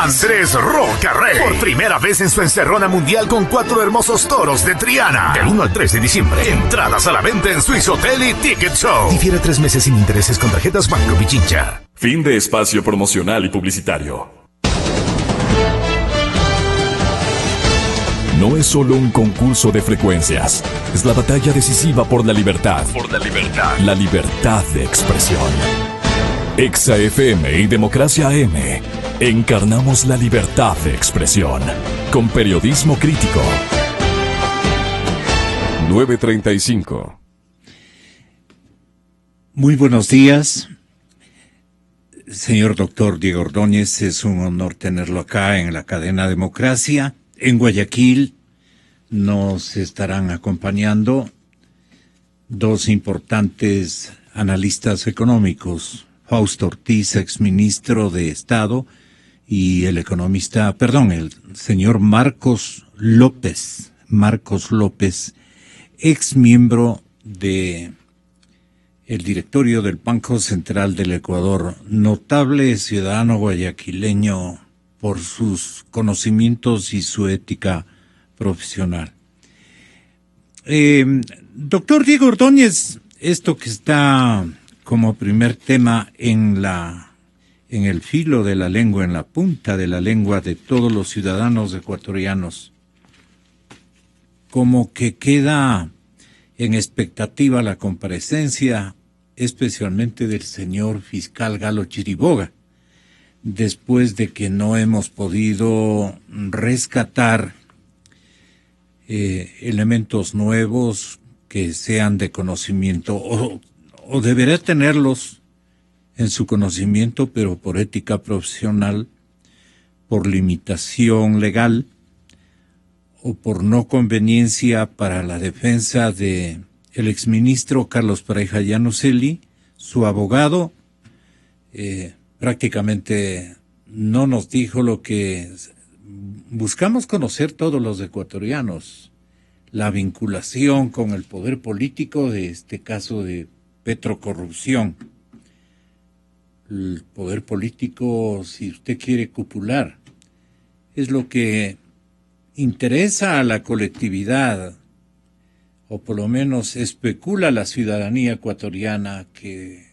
Andrés Roca Rey. Por primera vez en su encerrona mundial con 4 hermosos toros de Triana. Del 1 al 3 de diciembre. Entradas a la venta en Swiss Hotel y Ticket Show. Difiere 3 meses sin intereses con tarjetas Banco Pichincha. Fin de espacio promocional y publicitario. No es solo un concurso de frecuencias. Es la batalla decisiva por la libertad. Por la libertad. La libertad de expresión. Exa FM y Democracia AM. Encarnamos la libertad de expresión. Con periodismo crítico. 9:35. Muy buenos días. Señor doctor Diego Ordóñez, es un honor tenerlo acá en la cadena Democracia. En Guayaquil nos estarán acompañando 2 importantes analistas económicos, Fausto Ortiz, exministro de Estado, y el señor Marcos López, ex miembro de el directorio del Banco Central del Ecuador, notable ciudadano guayaquileño por sus conocimientos y su ética profesional. Doctor Diego Ordóñez, esto que está como primer tema en el filo de la lengua, en la punta de la lengua de todos los ciudadanos ecuatorianos, como que queda en expectativa la comparecencia, especialmente del señor fiscal Galo Chiriboga, después de que no hemos podido rescatar elementos nuevos que sean de conocimiento, o deberá tenerlos en su conocimiento, pero por ética profesional, por limitación legal, o por no conveniencia para la defensa de el exministro Carlos Pareja Llanosselli, su abogado, prácticamente no nos dijo lo que buscamos conocer todos los ecuatorianos, la vinculación con el poder político de este caso de petrocorrupción. El poder político, si usted quiere cupular, es lo que interesa a la colectividad, o por lo menos especula la ciudadanía ecuatoriana que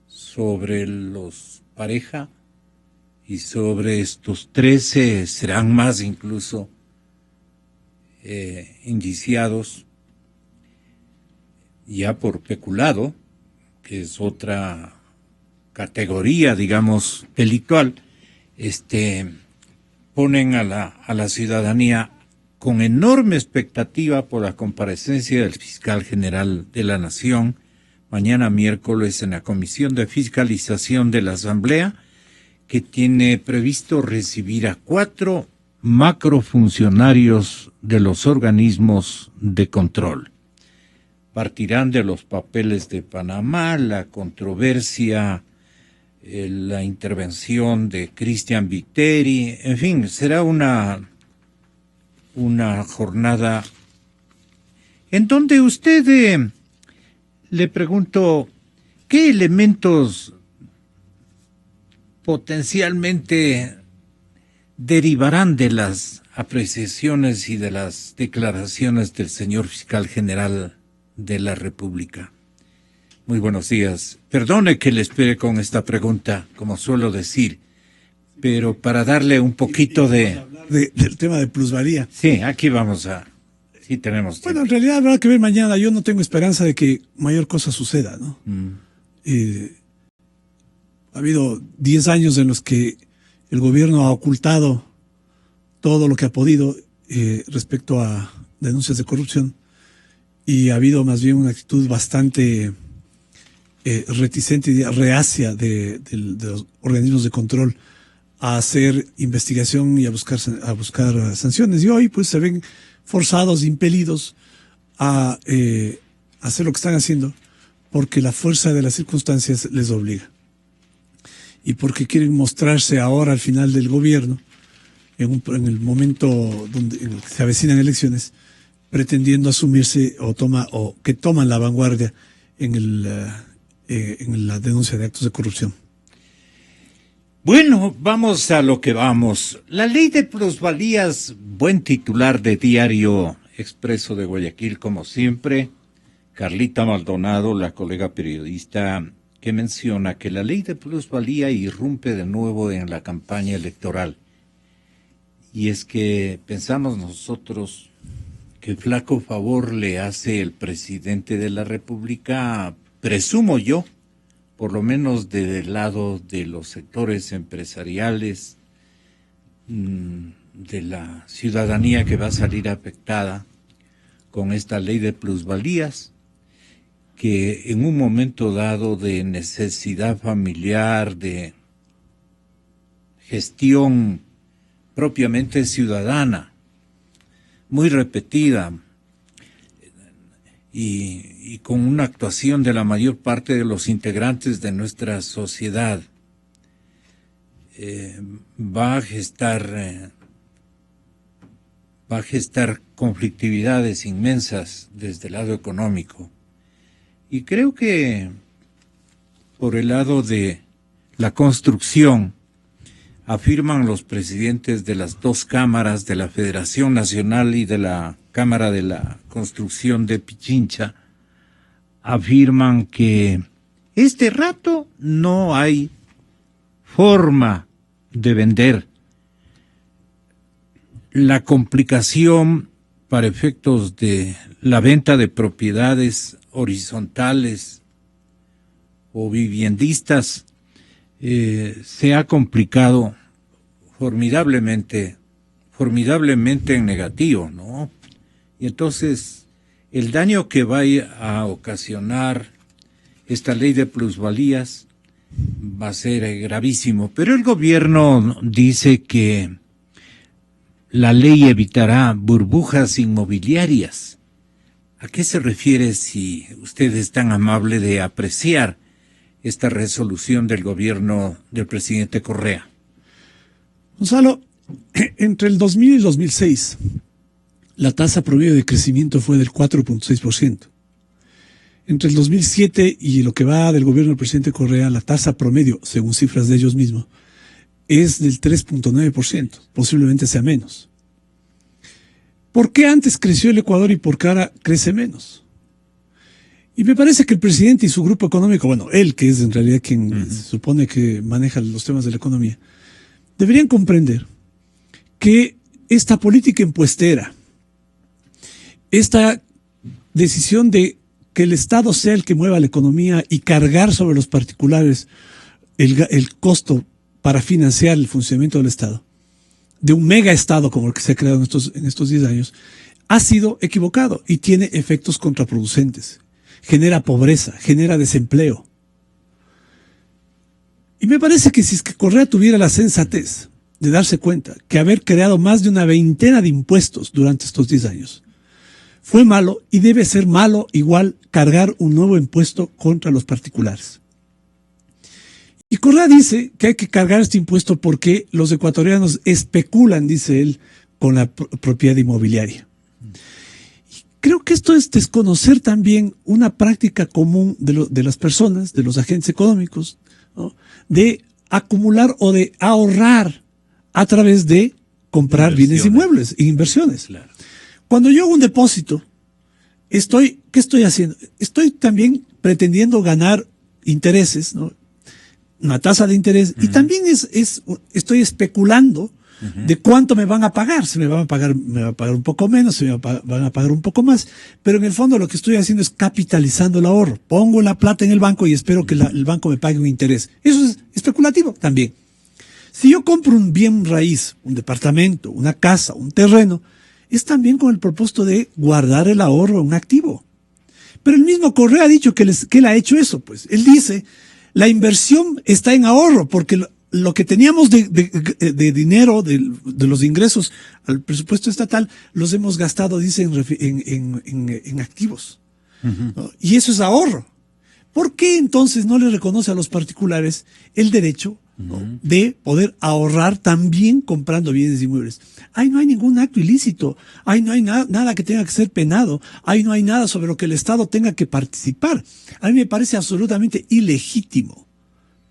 sobre los Pareja y sobre estos 13 serán más incluso indiciados ya por peculado, que es otra categoría, digamos, delictual, ponen a la ciudadanía con enorme expectativa por la comparecencia del fiscal general de la Nación mañana miércoles en la Comisión de Fiscalización de la Asamblea, que tiene previsto recibir a 4 macrofuncionarios de los organismos de control. Partirán de los papeles de Panamá, la controversia, la intervención de Cristian Viteri, en fin, será una jornada en donde usted, le pregunto, ¿qué elementos potencialmente derivarán de las apreciaciones y de las declaraciones del señor fiscal general de la República? Muy buenos días. Perdone que le espere con esta pregunta, como suelo decir, pero para darle un poquito del tema de plusvalía. Sí, aquí vamos a... Sí tenemos tiempo. Bueno, en realidad habrá que ver mañana. Yo no tengo esperanza de que mayor cosa suceda, ¿no? Ha habido 10 años en los que el gobierno ha ocultado todo lo que ha podido respecto a denuncias de corrupción, y ha habido más bien una actitud bastante reticente y reacia de los organismos de control a hacer investigación y a buscar sanciones, y hoy pues se ven forzados, impelidos a hacer lo que están haciendo porque la fuerza de las circunstancias les obliga, y porque quieren mostrarse ahora al final del gobierno, en el momento en el que se avecinan elecciones, pretendiendo asumirse o que toman la vanguardia en la denuncia de actos de corrupción. Bueno, vamos a lo que vamos. La ley de plusvalías, buen titular de Diario Expreso de Guayaquil, como siempre. Carlita Maldonado, la colega periodista, que menciona que la ley de plusvalía irrumpe de nuevo en la campaña electoral. Y es que pensamos nosotros que flaco favor le hace el presidente de la República, presumo yo, por lo menos del lado de los sectores empresariales, de la ciudadanía que va a salir afectada con esta ley de plusvalías, que en un momento dado de necesidad familiar, de gestión propiamente ciudadana, muy repetida, y con una actuación de la mayor parte de los integrantes de nuestra sociedad, va a gestar conflictividades inmensas desde el lado económico. Y creo que por el lado de la construcción, afirman los presidentes de las dos cámaras, de la Federación Nacional y de la Cámara de la Construcción de Pichincha, afirman que este rato no hay forma de vender. La complicación para efectos de la venta de propiedades horizontales o viviendistas se ha complicado formidablemente en negativo, ¿no? Y entonces el daño que va a ocasionar esta ley de plusvalías va a ser gravísimo. Pero el gobierno dice que la ley evitará burbujas inmobiliarias. ¿A qué se refiere, si usted es tan amable de apreciar esta resolución del gobierno del presidente Correa? Gonzalo, entre el 2000 y el 2006, la tasa promedio de crecimiento fue del 4.6%. Entre el 2007 y lo que va del gobierno del presidente Correa, la tasa promedio, según cifras de ellos mismos, es del 3.9%, posiblemente sea menos. ¿Por qué antes creció el Ecuador y por qué ahora crece menos? Y me parece que el presidente y su grupo económico, bueno, él que es en realidad quien se supone que maneja los temas de la economía, deberían comprender que esta política impuestera, esta decisión de que el Estado sea el que mueva la economía y cargar sobre los particulares el costo para financiar el funcionamiento del Estado, de un mega Estado como el que se ha creado en estos 10 años, ha sido equivocado y tiene efectos contraproducentes. Genera pobreza, genera desempleo. Y me parece que si es que Correa tuviera la sensatez de darse cuenta que haber creado más de una veintena de impuestos durante estos 10 años fue malo y debe ser malo igual cargar un nuevo impuesto contra los particulares. Y Correa dice que hay que cargar este impuesto porque los ecuatorianos especulan, dice él, con la propiedad inmobiliaria. Creo que esto es desconocer también una práctica común de las personas, de los agentes económicos, ¿no?, de acumular o de ahorrar a través de comprar bienes inmuebles e inversiones. Claro. Cuando yo hago un depósito, ¿qué estoy haciendo? Estoy también pretendiendo ganar intereses, ¿no?, una tasa de interés, y también estoy especulando de cuánto me van a pagar. Si me va a pagar un poco menos, si van a pagar un poco más, pero en el fondo lo que estoy haciendo es capitalizando el ahorro. Pongo la plata en el banco y espero que el banco me pague un interés. Eso es especulativo también. Si yo compro un bien raíz, un departamento, una casa, un terreno, es también con el propósito de guardar el ahorro, un activo. Pero el mismo Correa ha dicho que él ha hecho eso, pues. Él dice, la inversión está en ahorro, porque lo que teníamos de dinero, de los ingresos al presupuesto estatal, los hemos gastado, dice, en activos. ¿No? Y eso es ahorro. ¿Por qué entonces no le reconoce a los particulares el derecho, ¿no?, de poder ahorrar también comprando bienes inmuebles? Ahí no hay ningún acto ilícito, ahí no hay nada que tenga que ser penado, ahí no hay nada sobre lo que el Estado tenga que participar. A mí me parece absolutamente ilegítimo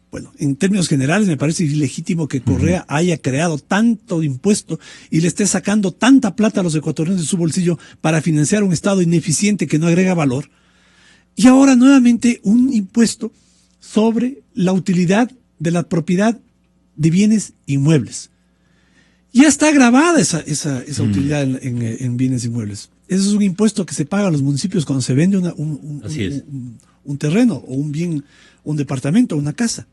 Bueno, en términos generales me parece ilegítimo que Correa haya creado tanto impuesto y le esté sacando tanta plata a los ecuatorianos de su bolsillo para financiar un Estado ineficiente que no agrega valor. Y ahora nuevamente un impuesto sobre la utilidad de la propiedad de bienes inmuebles. Ya está grabada esa utilidad en bienes inmuebles. Ese es un impuesto que se paga a los municipios cuando se vende un terreno o un bien, un departamento, una casa.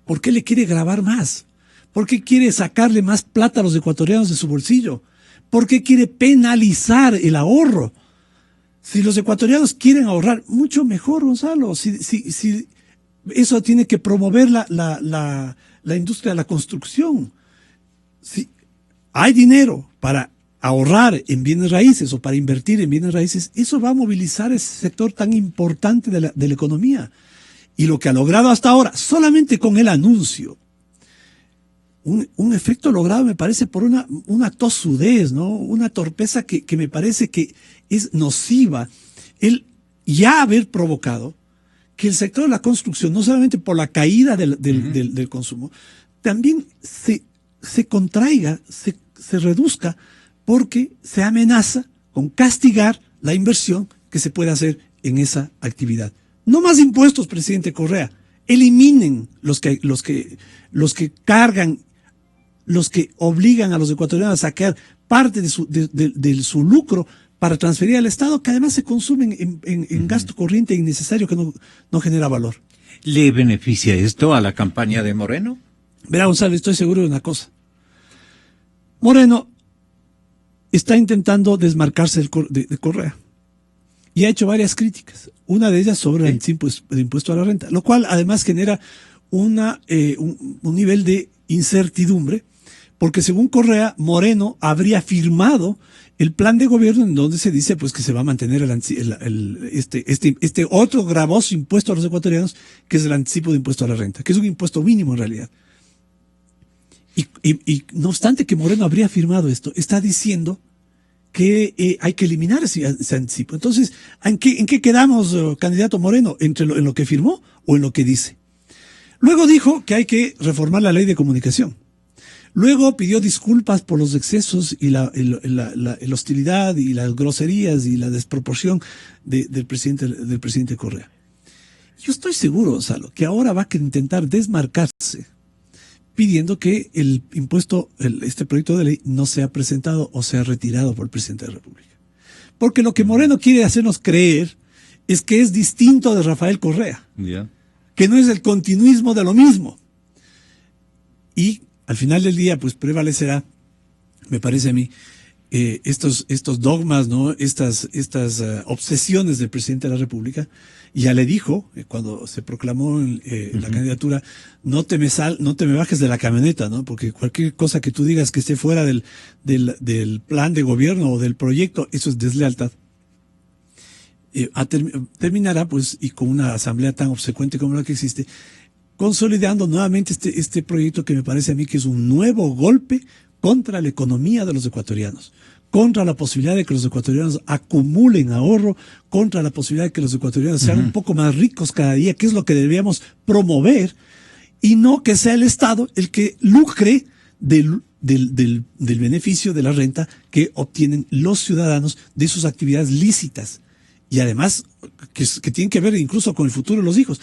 ¿Por qué le quiere grabar más? ¿Por qué quiere sacarle más plata a los ecuatorianos de su bolsillo? ¿Por qué quiere penalizar el ahorro? Si los ecuatorianos quieren ahorrar, mucho mejor, Gonzalo. Si eso tiene que promover la industria de la construcción. Si hay dinero para ahorrar en bienes raíces o para invertir en bienes raíces, eso va a movilizar ese sector tan importante de la economía. Y lo que ha logrado hasta ahora, solamente con el anuncio, un efecto logrado me parece por una tosudez, ¿no? Una torpeza que me parece que es nociva, el ya haber provocado que el sector de la construcción, no solamente por la caída del consumo, también se contraiga, se reduzca, porque se amenaza con castigar la inversión que se puede hacer en esa actividad. No más impuestos, presidente Correa. Eliminen los que cargan, los que obligan a los ecuatorianos a sacar parte de su lucro para transferir al Estado, que además se consumen en gasto corriente innecesario que no genera valor. ¿Le beneficia esto a la campaña de Moreno? Verá, Gonzalo, estoy seguro de una cosa. Moreno está intentando desmarcarse de Correa y ha hecho varias críticas. Una de ellas sobre el impuesto a la renta, lo cual además genera un nivel de incertidumbre, porque según Correa, Moreno habría firmado el plan de gobierno en donde se dice pues que se va a mantener este otro gravoso impuesto a los ecuatorianos, que es el anticipo de impuesto a la renta, que es un impuesto mínimo en realidad. Y no obstante que Moreno habría firmado esto, está diciendo que hay que eliminar ese anticipo. Entonces, ¿en qué quedamos, candidato Moreno? ¿En lo que firmó o en lo que dice? Luego dijo que hay que reformar la ley de comunicación. Luego pidió disculpas por los excesos y la hostilidad y las groserías y la desproporción del presidente Correa. Yo estoy seguro, Gonzalo, que ahora va a intentar desmarcarse pidiendo que el impuesto, este proyecto de ley, no sea presentado o sea retirado por el presidente de la República. Porque lo que Moreno quiere hacernos creer es que es distinto de Rafael Correa, que no es el continuismo de lo mismo. Y al final del día, pues prevalecerá, me parece a mí, estos dogmas, ¿no? Estas obsesiones del presidente de la República. Ya le dijo, cuando se proclamó la candidatura, no te me bajes de la camioneta, ¿no? Porque cualquier cosa que tú digas que esté fuera del plan de gobierno o del proyecto, eso es deslealtad. Terminará, pues, y con una asamblea tan obsecuente como la que existe, consolidando nuevamente este proyecto que me parece a mí que es un nuevo golpe contra la economía de los ecuatorianos, contra la posibilidad de que los ecuatorianos acumulen ahorro, contra la posibilidad de que los ecuatorianos sean un poco más ricos cada día, que es lo que deberíamos promover, y no que sea el Estado el que lucre del beneficio de la renta que obtienen los ciudadanos de sus actividades lícitas, y además que tienen que ver incluso con el futuro de los hijos.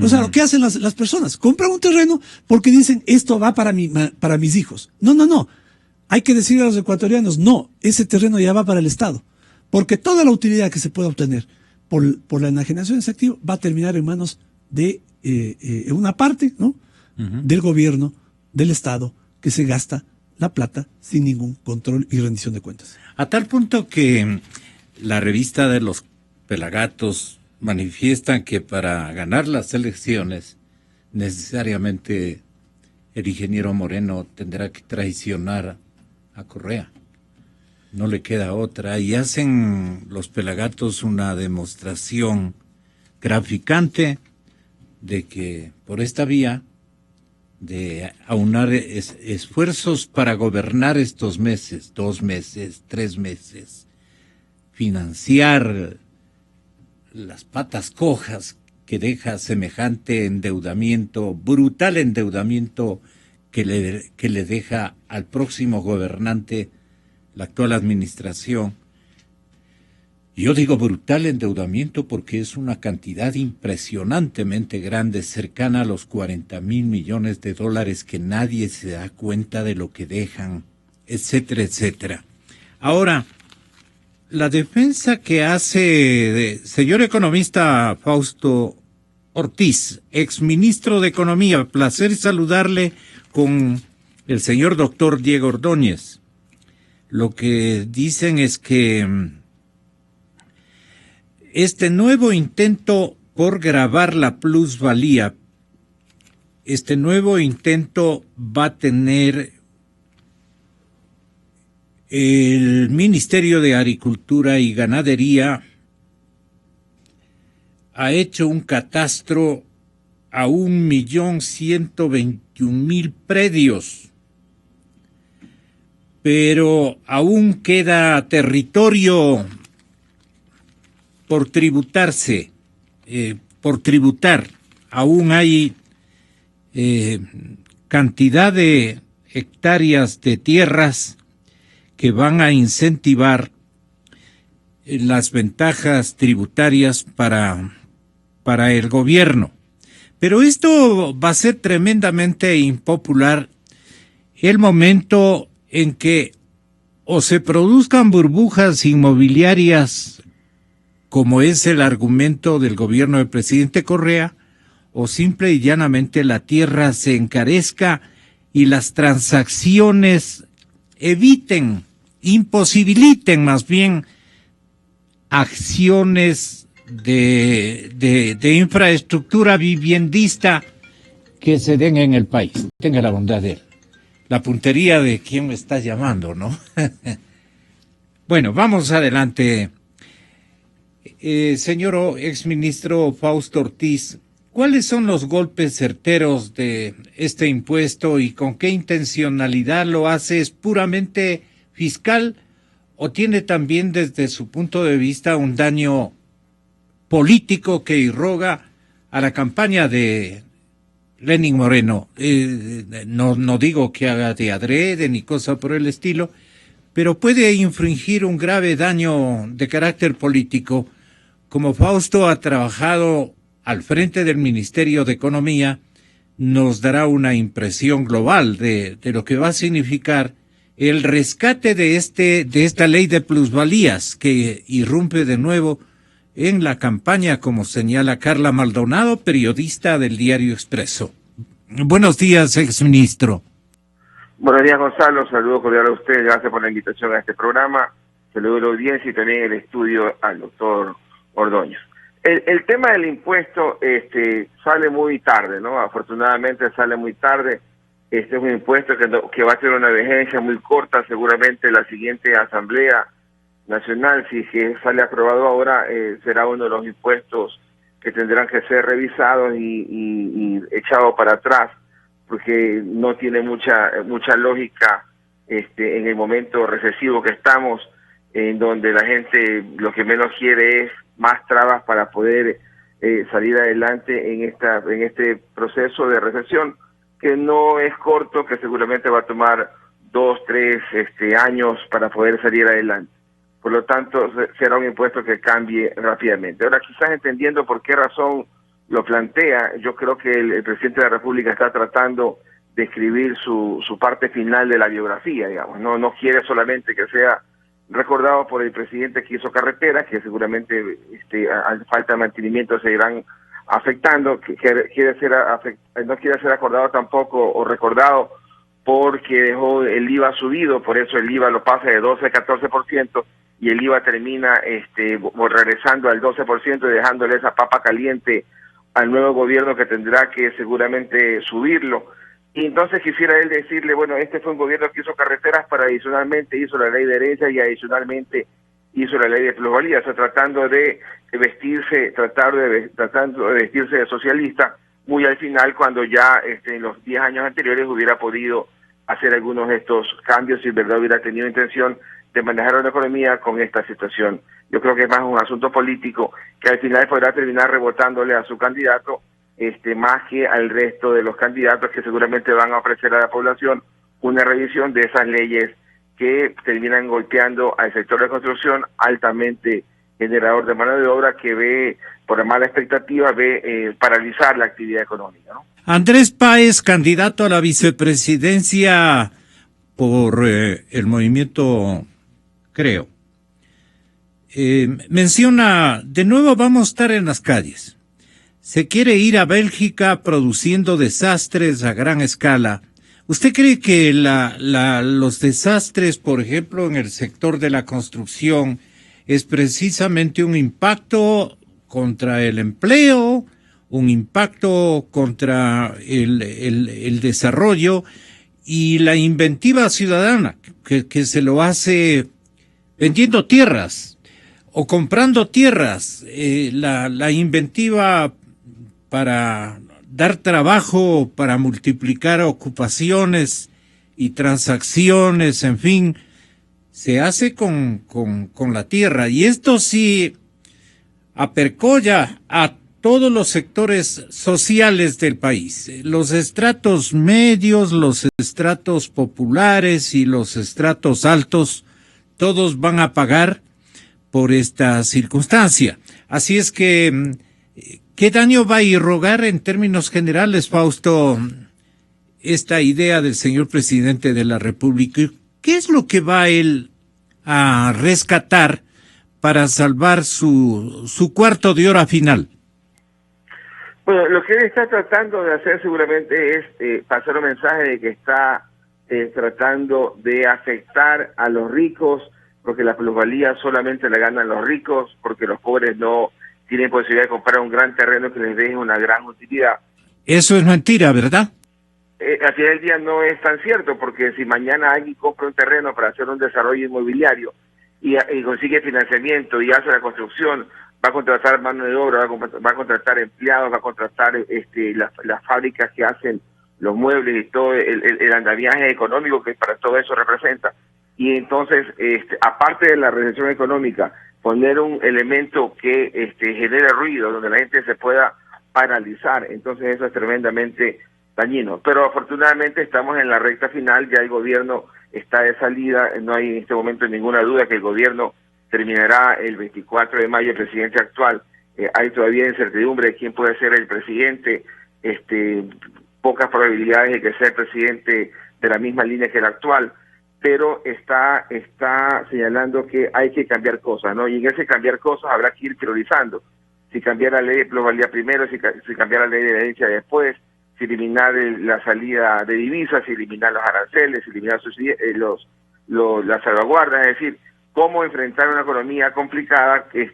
O sea, lo que hacen las personas, compran un terreno porque dicen, esto va para mis hijos. No. Hay que decirle a los ecuatorianos, no, ese terreno ya va para el Estado. Porque toda la utilidad que se pueda obtener por la enajenación de ese activo va a terminar en manos de una parte, ¿no? Del gobierno, del Estado, que se gasta la plata sin ningún control y rendición de cuentas. A tal punto que la revista de los Pelagatos manifiestan que para ganar las elecciones necesariamente el ingeniero Moreno tendrá que traicionar a Correa. No le queda otra. Y hacen los Pelagatos una demostración graficante de que por esta vía de aunar esfuerzos para gobernar estos meses, 2 meses, 3 meses, financiar las patas cojas que deja semejante endeudamiento, brutal endeudamiento que le deja al próximo gobernante la actual administración. Yo digo brutal endeudamiento porque es una cantidad impresionantemente grande, cercana a los 40,000 millones de dólares, que nadie se da cuenta de lo que dejan, etcétera, etcétera. Ahora, la defensa que hace señor economista Fausto Ortiz, exministro de Economía, placer saludarle, con el señor doctor Diego Ordóñez. Lo que dicen es que este nuevo intento por gravar la plusvalía, este nuevo intento va a tener el Ministerio de Agricultura y Ganadería, ha hecho un catastro a 1.121.000 predios, pero aún queda territorio por tributarse, por tributar. Aún hay cantidad de hectáreas de tierras que van a incentivar las ventajas tributarias para el gobierno. Pero esto va a ser tremendamente impopular el momento en que o se produzcan burbujas inmobiliarias, como es el argumento del gobierno del presidente Correa, o simple y llanamente la tierra se encarezca y las transacciones imposibiliten más bien acciones de infraestructura viviendista que se den en el país. Tenga la bondad de él. La puntería de quién me está llamando, ¿no? Bueno, vamos adelante. Señor exministro Fausto Ortiz, ¿cuáles son los golpes certeros de este impuesto y con qué intencionalidad lo hace? ¿Es puramente fiscal o tiene también desde su punto de vista un daño político que irroga a la campaña de Lenín Moreno? No digo que haga de adrede ni cosa por el estilo, pero puede infringir un grave daño de carácter político. Como Fausto ha trabajado al frente del Ministerio de Economía, nos dará una impresión global de lo que va a significar el rescate de esta ley de plusvalías que irrumpe de nuevo en la campaña, como señala Carla Maldonado, periodista del Diario Expreso. Buenos días, exministro. Buenos días, Gonzalo. Saludo cordial a usted. Gracias por la invitación a este programa. Saludo a la audiencia y también el estudio al doctor Ordóñez. El tema del impuesto sale muy tarde, ¿no? Afortunadamente sale muy tarde. Este es un impuesto que va a tener una vigencia muy corta. Seguramente la siguiente Asamblea Nacional, si que sale aprobado ahora, será uno de los impuestos que tendrán que ser revisados y echados para atrás, porque no tiene mucha lógica en el momento recesivo que estamos, en donde la gente lo que menos quiere es más trabas para poder salir adelante en este proceso de recesión, que no es corto, que seguramente va a tomar 2, 3 años para poder salir adelante. Por lo tanto, será un impuesto que cambie rápidamente. Ahora, quizás entendiendo por qué razón lo plantea, yo creo que el presidente de la República está tratando de escribir su parte final de la biografía, digamos. No quiere solamente que sea recordado por el presidente que hizo carreteras, que seguramente a falta de mantenimiento se irán afectando, no quiere ser acordado tampoco o recordado porque dejó el IVA subido, por eso el IVA lo pasa de 12 a 14%, y el IVA termina regresando al 12% y dejándole esa papa caliente al nuevo gobierno, que tendrá que seguramente subirlo. Y entonces quisiera él decirle, bueno, este fue un gobierno que hizo carreteras, pero adicionalmente hizo la ley de herencia y adicionalmente hizo la ley de plusvalía, o sea, tratando de vestirse de socialista, muy al final, cuando ya en los 10 años anteriores hubiera podido hacer algunos de estos cambios y, verdad, hubiera tenido intención de manejar una economía con esta situación yo creo que es más un asunto político que al final podrá terminar rebotándole a su candidato, más que al resto de los candidatos que seguramente van a ofrecer a la población una revisión de esas leyes que terminan golpeando al sector de construcción altamente generador de mano de obra, que ve, por la mala expectativa, paralizar la actividad económica, ¿no? Andrés Páez, candidato a la vicepresidencia por el movimiento Creo, menciona, de nuevo vamos a estar en las calles. Se quiere ir a Bélgica produciendo desastres a gran escala. ¿Usted cree que los desastres, por ejemplo, en el sector de la construcción, es precisamente un impacto contra el empleo, un impacto contra el desarrollo y la inventiva ciudadana que se lo hace vendiendo tierras o comprando tierras, la inventiva para dar trabajo, para multiplicar ocupaciones y transacciones, en fin, se hace con la tierra, y esto sí apercolla a todos los sectores sociales del país, los estratos medios, los estratos populares y los estratos altos, todos van a pagar por esta circunstancia. Así es que, ¿qué daño va a irrogar en términos generales, Fausto, esta idea del señor presidente de la República? ¿Qué es lo que va él a rescatar para salvar su cuarto de hora final? Bueno, lo que él está tratando de hacer seguramente es pasar un mensaje de que está tratando de afectar a los ricos, porque la plusvalía solamente la ganan los ricos, porque los pobres no tienen posibilidad de comprar un gran terreno que les deje una gran utilidad. Eso es mentira, ¿verdad? Al final del día no es tan cierto, porque si mañana alguien compra un terreno para hacer un desarrollo inmobiliario y consigue financiamiento y hace la construcción, va a contratar mano de obra, va a contratar empleados, va a contratar las fábricas que hacen los muebles y todo el andamiaje económico que para todo eso representa. Y entonces, aparte de la recesión económica, poner un elemento que genere ruido, donde la gente se pueda paralizar, entonces eso es tremendamente dañino. Pero afortunadamente estamos en la recta final, ya el gobierno está de salida, no hay en este momento ninguna duda que el gobierno terminará el 24 de mayo, el presidente actual. Hay todavía incertidumbre de quién puede ser el presidente, pocas probabilidades de que sea el presidente de la misma línea que el actual, pero está señalando que hay que cambiar cosas, ¿no? Y en ese cambiar cosas habrá que ir priorizando. Si cambiar la ley de plusvalía primero, si cambiar la ley de herencia después, si eliminar la salida de divisas, si eliminar los aranceles, si eliminar las salvaguardas, es decir, cómo enfrentar una economía complicada que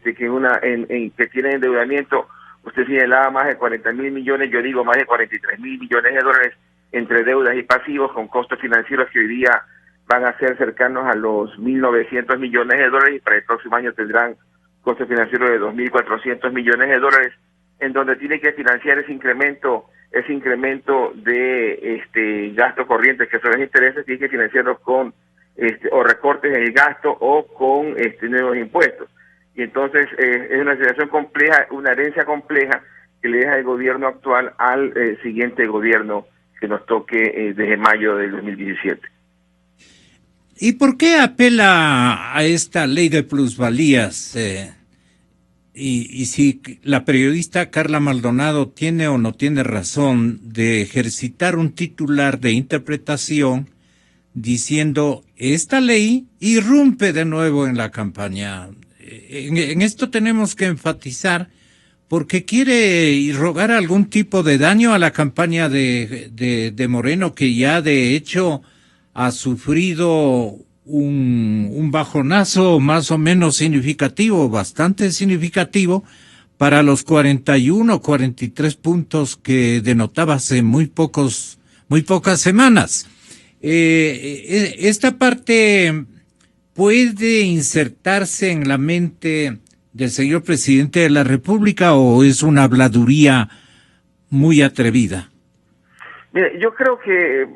tiene endeudamiento. Usted señalaba más de 40.000 millones, yo digo más de 43.000 millones de dólares entre deudas y pasivos, con costos financieros que hoy día van a ser cercanos a los 1.900 millones de dólares, y para el próximo año tendrán costos financieros de 2.400 millones de dólares, en donde tiene que financiar ese incremento de gastos corrientes, que son los intereses, tiene que financiarlos con o recortes en el gasto o con nuevos impuestos. Y entonces es una situación compleja, una herencia compleja que le deja el gobierno actual al siguiente gobierno que nos toque desde mayo del 2017. ¿Y por qué apela a esta ley de plusvalías? Y si la periodista Carla Maldonado tiene o no tiene razón de ejercitar un titular de interpretación diciendo esta ley irrumpe de nuevo en la campaña. En esto tenemos que enfatizar, porque quiere irrogar algún tipo de daño a la campaña de Moreno, que ya de hecho ha sufrido un bajonazo más o menos significativo, bastante significativo, para los 41, 43 puntos que denotaba hace muy pocas semanas. Esta parte puede insertarse en la mente del señor presidente de la República, o es una habladuría muy atrevida. Mire, yo creo que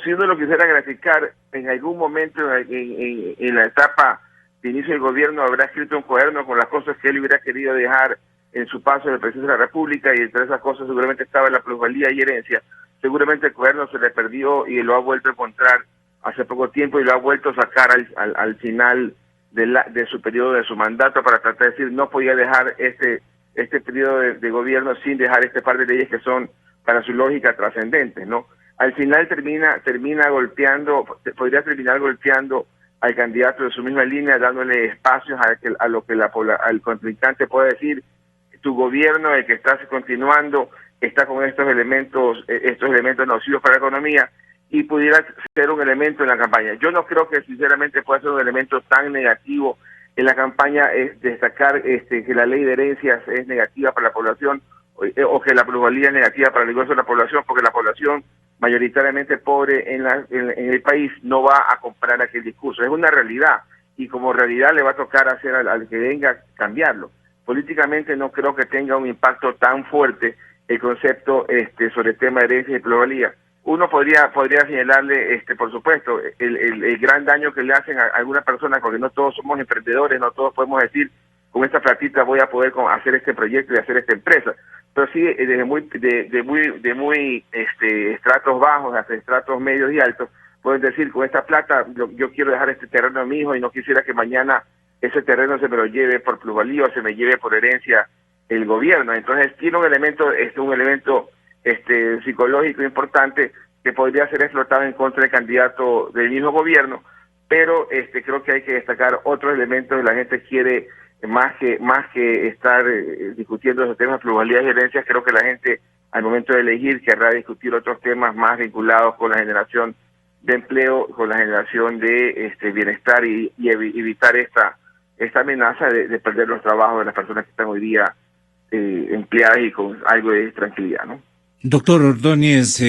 si uno lo quisiera graficar en algún momento en la etapa de inicio del gobierno habrá escrito un cuaderno con las cosas que él hubiera querido dejar en su paso de presidencia de la República, y entre esas cosas seguramente estaba la plusvalía y herencia. Seguramente el cuaderno se le perdió y lo ha vuelto a encontrar hace poco tiempo y lo ha vuelto a sacar al final de su periodo de su mandato para tratar de decir no podía dejar este periodo de gobierno sin dejar este par de leyes que son para su lógica trascendentes, ¿no? Al final termina golpeando, podría terminar golpeando al candidato de su misma línea, dándole espacios a lo que al contrincante puede decir: tu gobierno, el que estás continuando, está con estos elementos nocivos para la economía, y pudiera ser un elemento en la campaña. Yo no creo que sinceramente pueda ser un elemento tan negativo en la campaña, es destacar que la ley de herencias es negativa para la población, o que la plusvalía es negativa para el grueso de la población, porque la población mayoritariamente pobre en el país no va a comprar aquel discurso. Es una realidad, y como realidad le va a tocar hacer al que venga cambiarlo. Políticamente no creo que tenga un impacto tan fuerte el concepto sobre el tema de herencia y plusvalía. Uno podría señalarle, por supuesto, el gran daño que le hacen a algunas personas, porque no todos somos emprendedores, no todos podemos decir, con esta platita voy a poder hacer este proyecto y hacer esta empresa. Pero sí, desde muy estratos bajos hasta estratos medios y altos, pueden decir, con esta plata yo quiero dejar este terreno a mi hijo y no quisiera que mañana ese terreno se me lo lleve por plusvalía o se me lleve por herencia el gobierno. Entonces tiene un elemento psicológico importante que podría ser explotado en contra del candidato del mismo gobierno, pero creo que hay que destacar otros elementos que la gente quiere, más que estar discutiendo esos temas, plusvalías y herencias. Creo que la gente al momento de elegir querrá discutir otros temas más vinculados con la generación de empleo, con la generación de bienestar y evitar esta amenaza de perder los trabajos de las personas que están hoy día empleadas y con algo de tranquilidad, ¿no? Doctor Ordóñez,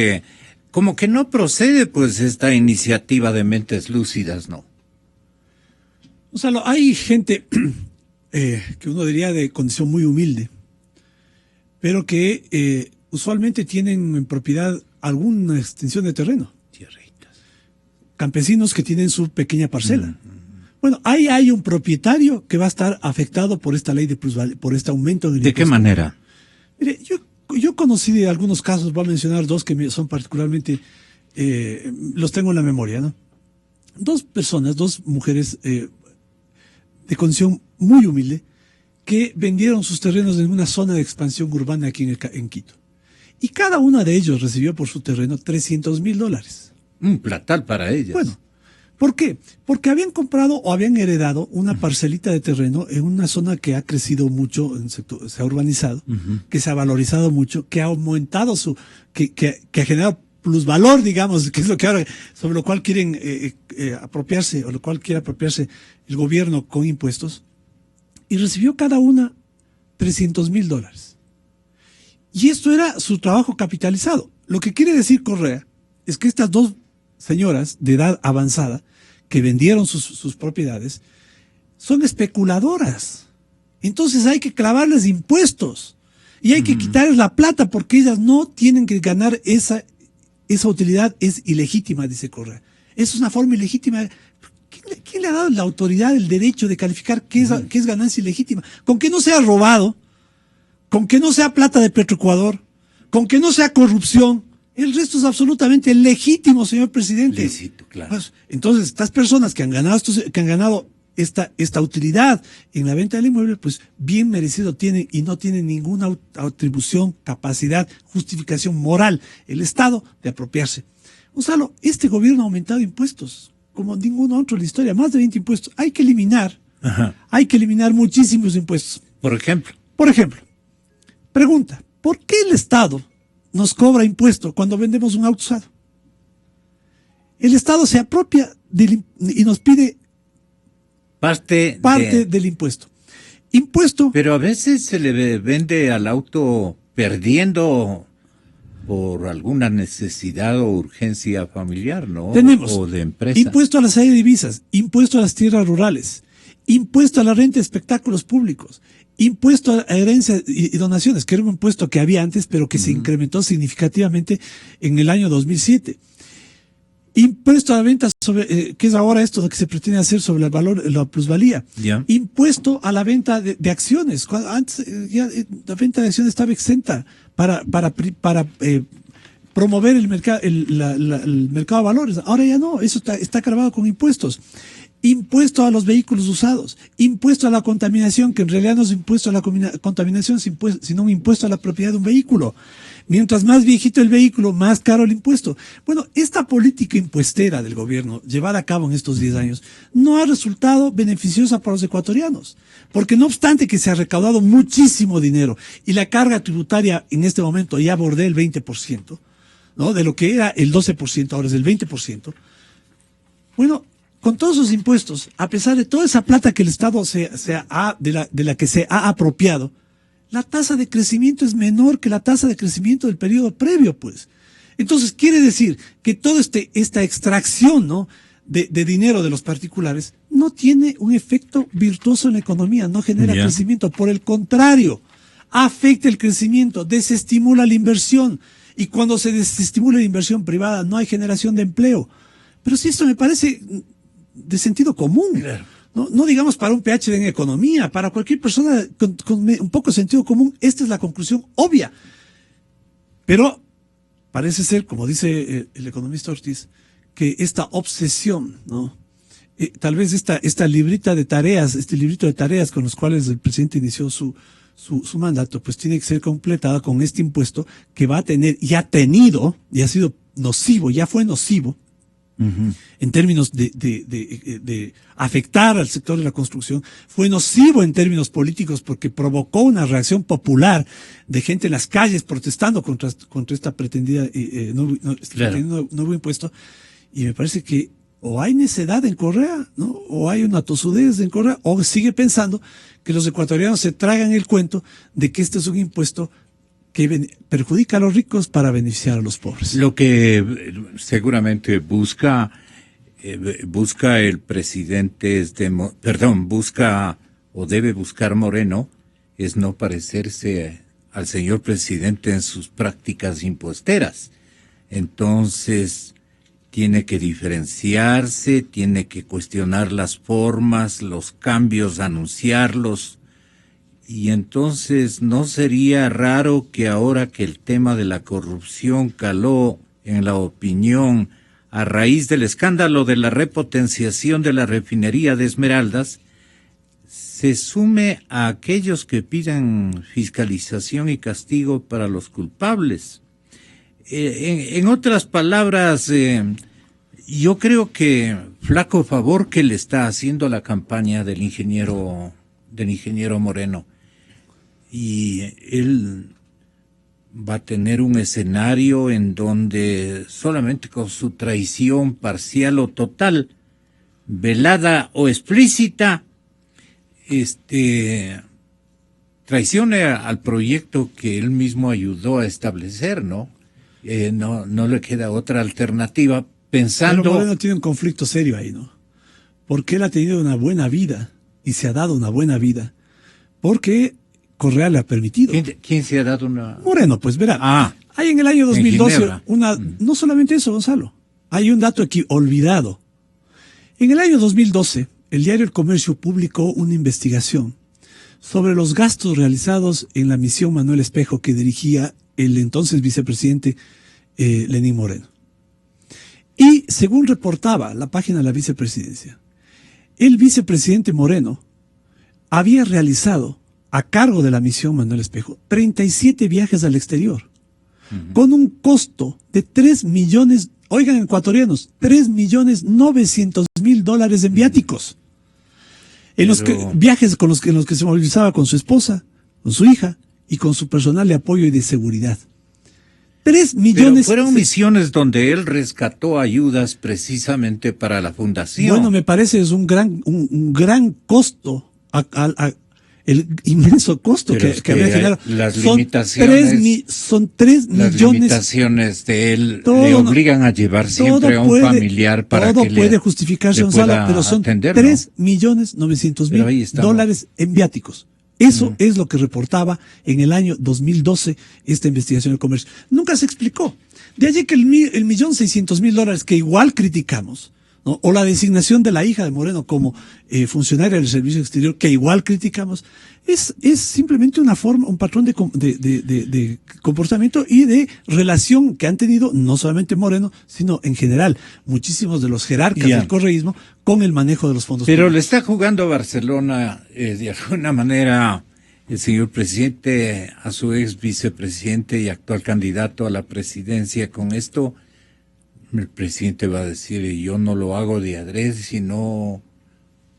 como que no procede pues esta iniciativa de Mentes Lúcidas, ¿no? O sea, hay gente que uno diría de condición muy humilde, pero que usualmente tienen en propiedad alguna extensión de terreno. Tierritas. Campesinos que tienen su pequeña parcela. Bueno, ahí hay un propietario que va a estar afectado por esta ley de plusvalía, por este aumento del impuesto. ¿De qué manera? Mire, yo conocí de algunos casos, voy a mencionar dos que son particularmente, los tengo en la memoria, ¿no? Dos mujeres de condición muy humilde, que vendieron sus terrenos en una zona de expansión urbana aquí en Quito. Y cada una de ellos recibió por su terreno $300,000. Un platal para ellas. Bueno, ¿por qué? Porque habían comprado o habían heredado una parcelita de terreno en una zona que ha crecido mucho, se ha urbanizado, que se ha valorizado mucho, que ha aumentado que ha generado plusvalor, digamos, que es lo que ahora, sobre lo cual quieren apropiarse, o lo cual quiere apropiarse el gobierno con impuestos, y recibió cada una $300,000. Y esto era su trabajo capitalizado. Lo que quiere decir Correa es que estas dos señoras de edad avanzada que vendieron sus propiedades son especuladoras. Entonces hay que clavarles impuestos y hay que quitarles la plata, porque ellas no tienen que ganar esa utilidad. Es ilegítima, dice Correa. Es una forma ilegítima. ¿Quién le ha dado la autoridad, el derecho de calificar qué es ganancia ilegítima? Con que no sea robado, con que no sea plata de Petroecuador, con que no sea corrupción, el resto es absolutamente legítimo, señor presidente. Lícito, claro. Pues, entonces, estas personas que han ganado esta utilidad en la venta del inmueble, pues bien merecido tienen, y no tienen ninguna atribución, capacidad, justificación moral el Estado de apropiarse. Gonzalo, este gobierno ha aumentado impuestos como ningún otro en la historia, más de 20 impuestos. Hay que eliminar muchísimos impuestos. Por ejemplo, pregunta, ¿por qué el Estado nos cobra impuesto cuando vendemos un auto usado? El Estado se apropia y nos pide parte del impuesto. Pero a veces se le vende al auto perdiendo por alguna necesidad o urgencia familiar, ¿no? Tenemos o de empresa. Impuesto a la salida de divisas, impuesto a las tierras rurales, impuesto a la renta de espectáculos públicos, impuesto a herencia y donaciones, que era un impuesto que había antes, pero que se incrementó significativamente en el año 2007. Impuesto a la venta sobre, que es ahora esto que se pretende hacer sobre el valor, la plusvalía. Ya. Impuesto a la venta de acciones. Antes la venta de acciones estaba exenta para promover el mercado, el mercado de valores. Ahora ya no, eso está grabado con impuestos. Impuesto a los vehículos usados, impuesto a la contaminación, que en realidad no es impuesto a la contaminación, sino un impuesto a la propiedad de un vehículo. Mientras más viejito el vehículo, más caro el impuesto. Bueno, esta política impuestera del gobierno, llevada a cabo en estos 10 años, no ha resultado beneficiosa para los ecuatorianos. Porque no obstante que se ha recaudado muchísimo dinero y la carga tributaria en este momento ya bordea el 20%, ¿no? De lo que era el 12%, ahora es el 20%. Bueno, con todos esos impuestos, a pesar de toda esa plata que el Estado de la que se ha apropiado, la tasa de crecimiento es menor que la tasa de crecimiento del periodo previo, pues. Entonces, quiere decir que toda esta extracción, ¿no?, de dinero de los particulares no tiene un efecto virtuoso en la economía, no genera crecimiento. Por el contrario, afecta el crecimiento, desestimula la inversión. Y cuando se desestimula la inversión privada, no hay generación de empleo. Pero si esto me parece de sentido común. Claro. No digamos para un PhD en economía, para cualquier persona con un poco de sentido común, esta es la conclusión obvia. Pero parece ser, como dice el economista Ortiz, que esta obsesión, ¿no? Tal vez esta librita de tareas, este librito de tareas con los cuales el presidente inició su mandato, pues tiene que ser completada con este impuesto que va a tener, y ha tenido, y ha sido nocivo, ya fue nocivo, en términos de afectar al sector de la construcción, fue nocivo en términos políticos porque provocó una reacción popular de gente en las calles protestando contra esta pretendida nuevo impuesto. Y me parece que o hay necedad en Correa, ¿no?, o hay una tosudez en Correa, o sigue pensando que los ecuatorianos se tragan el cuento de que este es un impuesto que perjudica a los ricos para beneficiar a los pobres. Lo que seguramente busca el presidente busca o debe buscar Moreno es no parecerse al señor presidente en sus prácticas impuesteras. Entonces tiene que diferenciarse, tiene que cuestionar las formas, los cambios, anunciarlos. Y entonces no sería raro que ahora que el tema de la corrupción caló en la opinión a raíz del escándalo de la repotenciación de la refinería de Esmeraldas, se sume a aquellos que pidan fiscalización y castigo para los culpables. En otras palabras, yo creo que flaco favor que le está haciendo la campaña del ingeniero Moreno. Y él va a tener un escenario en donde solamente con su traición parcial o total, velada o explícita, traicione al proyecto que él mismo ayudó a establecer, ¿no? No le queda otra alternativa pensando... Pero Moreno tiene un conflicto serio ahí, ¿no? Porque él ha tenido una buena vida y se ha dado una buena vida. Porque Correa le ha permitido. ¿Quién se ha dado una...? Moreno, pues verá. Hay en el año 2012 no solamente eso, Gonzalo. Hay un dato aquí olvidado. En el año 2012, el diario El Comercio publicó una investigación sobre los gastos realizados en la misión Manuel Espejo que dirigía el entonces vicepresidente Lenín Moreno. Y según reportaba la página de la vicepresidencia, el vicepresidente Moreno había realizado a cargo de la misión Manuel Espejo 37 viajes al exterior, con un costo de 3 millones, oigan ecuatorianos, $3.900.000 en viáticos. Viajes en los que se movilizaba con su esposa, con su hija y con su personal de apoyo y de seguridad. 3 millones. Pero fueron misiones donde él rescató ayudas precisamente para la fundación. Bueno, me parece es un gran costo, el inmenso costo que había generado. Las limitaciones. Son 3 millones. Las limitaciones de él le obligan a llevar siempre a un familiar para que todo puede justificarse, Gonzalo, pero son $3.900.000 en viáticos. Eso es lo que reportaba en el año 2012 esta investigación del comercio. Nunca se explicó. De allí que el $1.600.000 que igual criticamos, ¿no? O la designación de la hija de Moreno como funcionaria del Servicio Exterior, que igual criticamos, es simplemente una forma, un patrón de comportamiento y de relación que han tenido no solamente Moreno, sino en general muchísimos de los jerarcas del correísmo con el manejo de los fondos Pero públicos. le está jugando a Barcelona de alguna manera el señor presidente a su ex vicepresidente y actual candidato a la presidencia con esto. El presidente va a decir, yo no lo hago de adrede, sino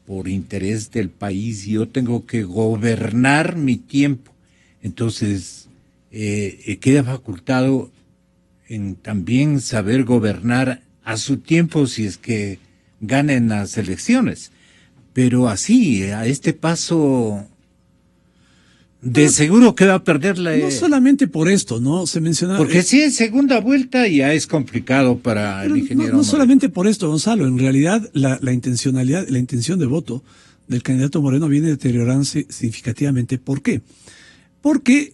por interés del país. Yo tengo que gobernar mi tiempo. Entonces, queda facultado en también saber gobernar a su tiempo si es que ganen las elecciones. Pero así, a este paso, de seguro que va a perder la... No solamente por esto, ¿no? Se menciona... Porque si es segunda vuelta ya es complicado para el ingeniero. No solamente por esto, Gonzalo. En realidad, la intención de voto del candidato Moreno viene deteriorándose significativamente. ¿Por qué? Porque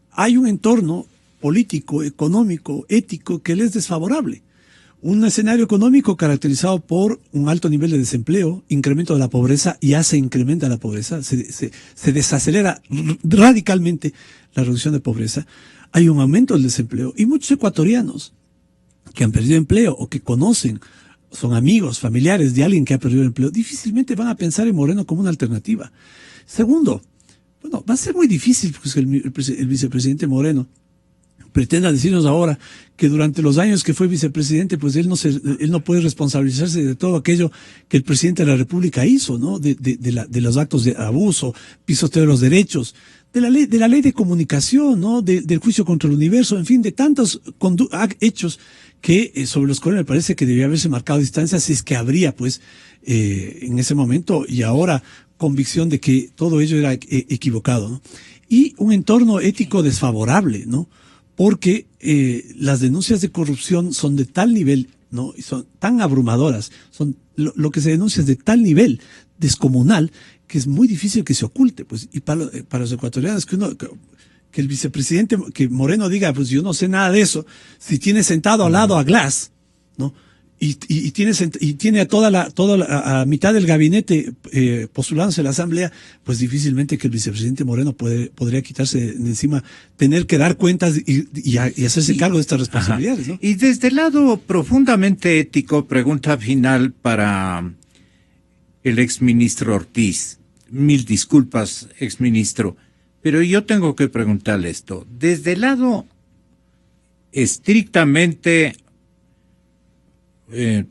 hay un entorno político, económico, ético que le es desfavorable. Un escenario económico caracterizado por un alto nivel de desempleo, incremento de la pobreza, ya se incrementa la pobreza, se desacelera radicalmente la reducción de pobreza, hay un aumento del desempleo y muchos ecuatorianos que han perdido empleo o que conocen, son amigos, familiares de alguien que ha perdido el empleo, difícilmente van a pensar en Moreno como una alternativa. Segundo, bueno, va a ser muy difícil porque el vicepresidente Moreno pretenda decirnos ahora que durante los años que fue vicepresidente, pues él no puede responsabilizarse de todo aquello que el presidente de la República hizo, ¿no? De los actos de abuso, pisoteo de los derechos, de la ley de comunicación, ¿no? Del juicio contra el universo, en fin, de tantos hechos que sobre los cuales me parece que debía haberse marcado distancia si es que habría, pues, en ese momento y ahora convicción de que todo ello era equivocado, ¿no? Y un entorno ético desfavorable, ¿no? Porque las denuncias de corrupción son de tal nivel, ¿no? Y son tan abrumadoras, son lo que se denuncia es de tal nivel descomunal que es muy difícil que se oculte, pues. Y para los ecuatorianos que el vicepresidente, que Moreno diga, pues yo no sé nada de eso, si tiene sentado al lado a Glass, ¿no? Y tiene a mitad del gabinete postulándose a la asamblea, pues difícilmente que el vicepresidente Moreno podría quitarse de encima, tener que dar cuentas y hacerse cargo de estas responsabilidades, ¿no? Y desde el lado profundamente ético, pregunta final para el exministro Ortiz. Mil disculpas, exministro, pero yo tengo que preguntarle esto. Desde el lado estrictamente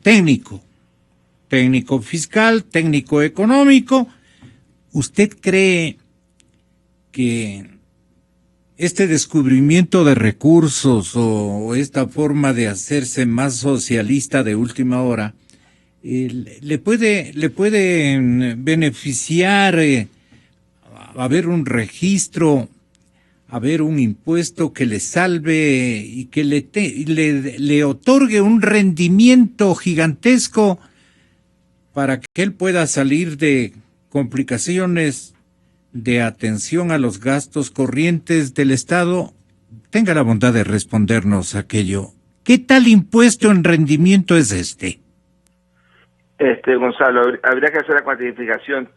técnico fiscal, técnico económico, ¿usted cree que este descubrimiento de recursos o esta forma de hacerse más socialista de última hora le puede beneficiar haber un registro, haber un impuesto que le salve y que le otorgue un rendimiento gigantesco para que él pueda salir de complicaciones de atención a los gastos corrientes del Estado? Tenga la bondad de respondernos aquello. ¿Qué tal impuesto en rendimiento es este? Gonzalo, habría que hacer la cuantificación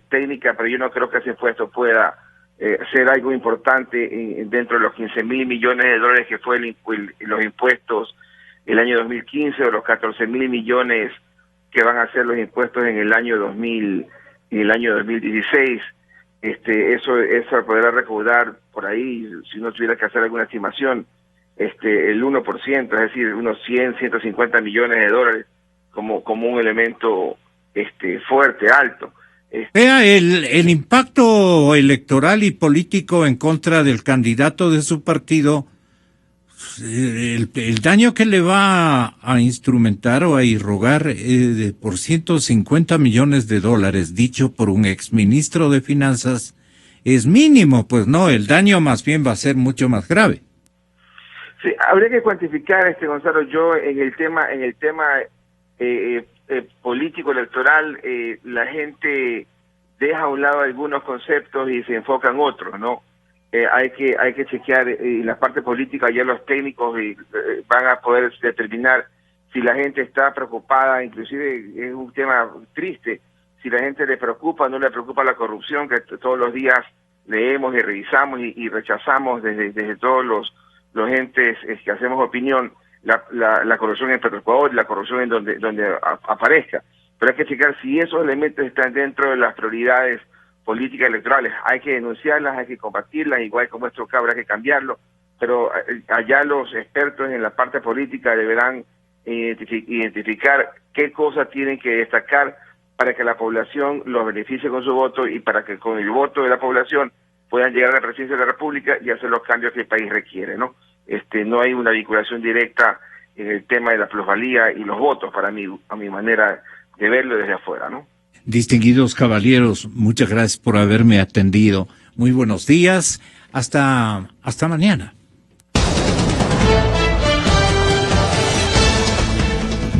técnica, pero yo no creo que ese impuesto pueda ser algo importante dentro de los 15.000 millones de dólares que fue los impuestos el año 2015 o los 14.000 millones que van a ser los impuestos en el año 2016. Eso podrá recaudar por ahí, si uno tuviera que hacer alguna estimación, el 1%, es decir, unos 150 millones de dólares como un elemento fuerte, alto. Vea, el impacto electoral y político en contra del candidato de su partido, el daño que le va a instrumentar o a irrogar por 150 millones de dólares, dicho por un exministro de Finanzas, es mínimo, pues no, el daño más bien va a ser mucho más grave. Sí, habría que cuantificar, Gonzalo, yo en el tema político electoral, la gente deja a un lado algunos conceptos y se enfocan otros, ¿no? Hay que chequear en la parte política, ya los técnicos van a poder determinar si la gente está preocupada, inclusive es un tema triste, si la gente le preocupa o no le preocupa la corrupción, que todos los días leemos y revisamos y rechazamos desde todos los entes que hacemos opinión, la corrupción en Petroecuador, la corrupción en donde aparezca. Pero hay que checar si esos elementos están dentro de las prioridades políticas electorales. Hay que denunciarlas, hay que combatirlas, igual como esto habrá que cambiarlo, pero allá los expertos en la parte política deberán identificar qué cosas tienen que destacar para que la población los beneficie con su voto y para que con el voto de la población puedan llegar a la presidencia de la República y hacer los cambios que el país requiere, ¿no? No hay una vinculación directa en el tema de la plusvalía y los votos, para mí, a mi manera de verlo desde afuera, ¿no? Distinguidos caballeros, muchas gracias por haberme atendido. Muy buenos días. Hasta mañana.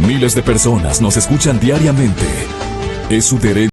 Miles de personas nos escuchan diariamente. Es su derecho.